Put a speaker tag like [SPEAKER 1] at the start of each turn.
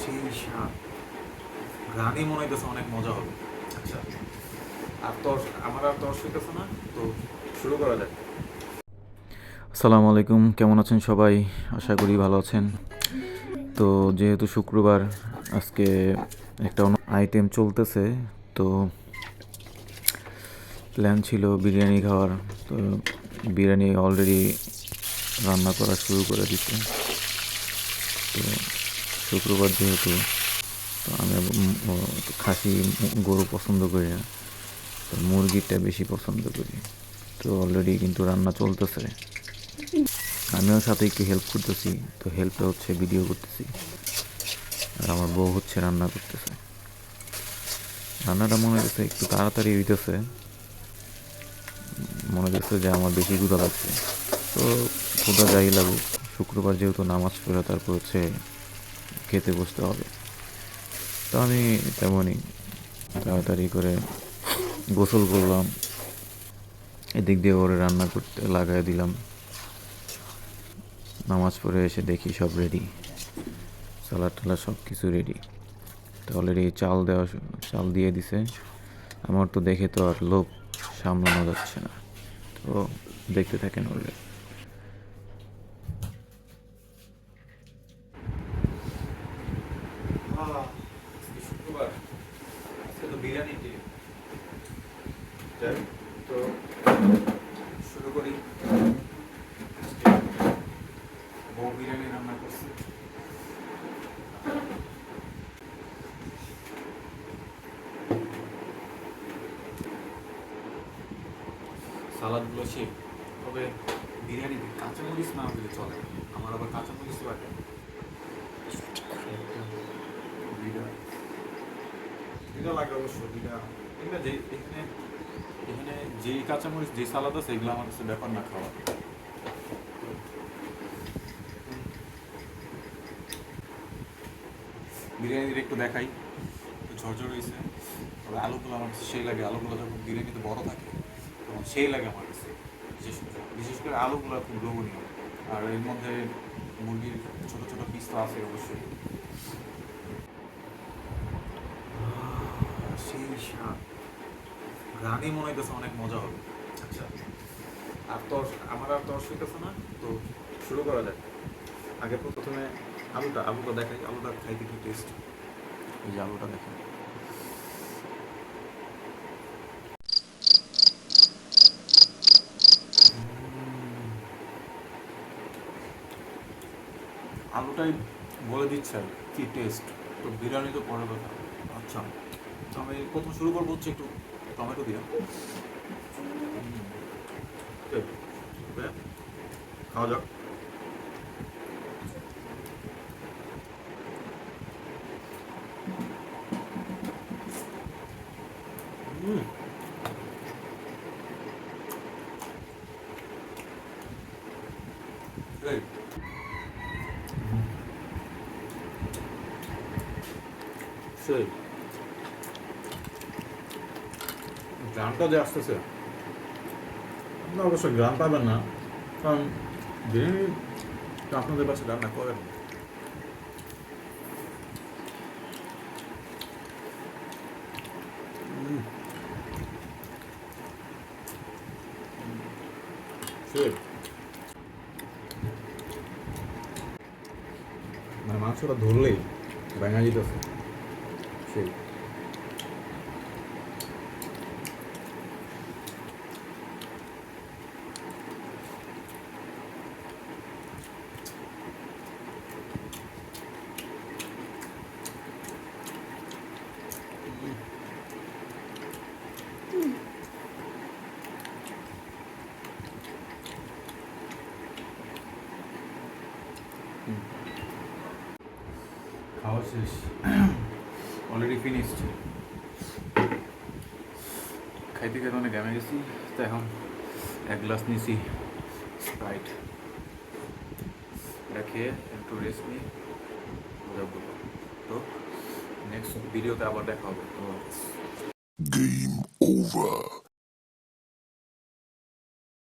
[SPEAKER 1] সেই স্বাদ, ঘ্রাণই মনে হইতেছে অনেক মজা হবে। আচ্ছা, আর তোর আমার আর তর্স হইতেছে না, তো শুরু করা যাক।
[SPEAKER 2] আসসালামু আলাইকুম, কেমন আছেন সবাই? আশা করি ভালো আছেন। তো যেহেতু শুক্রবার, আজকে একটা আইটেম চলতেছে, তো প্ল্যান ছিল বিরিয়ানি খাওয়ার। তো বিরিয়ানি অলরেডি রান্না করা শুরু করে দিচ্ছে। তো শুক্রবার যেহেতু, তো আমি খাসি গরু পছন্দ করি না, তো মুরগিটা বেশি পছন্দ করি। তো অলরেডি কিন্তু রান্না চলতেছে, আমিও সাথে একটু হেল্প করতেছি। তো হেল্পে হচ্ছে ভিডিও করতেছি, আর আমার বউ হচ্ছে রান্না করতেছে। রান্নাটা মনে হচ্ছে একটু তাড়াতাড়ি হইতেছে, মনে হচ্ছে যে আমার বেশি ক্ষুধা লাগছে। তো ক্ষুধা যাই লাগুক, শুক্রবার যেহেতু নামাজ পড়ে তারপর হচ্ছে খেতে বসতে হবে। তো আমি তেমনই তাড়াতাড়ি করে গোসল করলাম, এদিক দিয়ে ওরে রান্না করতে লাগাই দিলাম। নামাজ পড়ে এসে দেখি সব রেডি, সালাদ টালাদ সব কিছু রেডি। তো অলরেডি চাল দিয়ে দিছে। আমার তো দেখে তো আর লোভ সামলানো যাচ্ছে না। তো দেখতে থাকেন অলরেডি।
[SPEAKER 1] আজকে শুক্রবার, আজকে তো বিরিয়ানি ডে। যাই, তো শুরু করি। আজকে বউ বিরিয়ানি রান্না করছে। সালাদগুলো শেখ, তবে বিরিয়ানিতে কাঁচামরিচ না হলে চলে না। আমার আবার কাঁচামরিচ লাগে। একটা, দুইটা, দুইটা লাগে অবশ্য, দুইটা। এগুলো যে এখানে এখানে যে কাঁচামরিচ যে সালাদ আছে, এগুলো আমার কাছে ব্যাপার না খাওয়া। বিরিয়ানির একটু দেখাই, একটু ঝরঝর হয়েছে। তবে আলুগুলো আমার কাছে সেই লাগে, আলুগুলো যখন বিরিয়ানিতে বড় থাকে তখন সেই লাগে আমার কাছে। বিশেষ বিশেষ করে আলুগুলো খুব লোভনীয়। আর এর মধ্যে মুরগির ছোট ছোট পিস তো আছে অবশ্যই। সেই স্বাদ, ঘ্রাণই মনে হইতেছে অনেক মজা হবে। আচ্ছা, আর তোর আমার আর তর্স হইতেছে না, তো শুরু করা যাক। আগে প্রথমে আলুটা দেখাই, আলুটা খাইতে কি টেস্ট। এই যে আলুটা দেখেন, আলুটাই বলে দিচ্ছে আর কি টেস্ট। তো বিরিয়ানি তো পরের কথা। আচ্ছা, আমি প্রথম শুরু করবো হচ্ছে একটু টমেটো দিয়ে। ওকে, খাওয়া যাক। হুম, এই, সেই গ্রামটা যে আসতেছে, আপনার অবশ্য গ্রাম পাবেন না, কারণ বিরিয়ানি তো আপনাদের পাশে রান্না করেন। সেই মানে মাংসটা ধরলেই ভেঙে যেতেছে, সেই। খাওয়া শেষ, অলরেডি ফিনিশড। খাইতে খাইতে অনেক ঘামে গেছি, তো এখন এক গ্লাস নিছি স্প্রাইট। এটা খেয়ে একটু রেস্ট নিই, মজা করবো। তো নেক্সট ভিডিওতে আবার দেখা হবে। তো
[SPEAKER 3] Game over.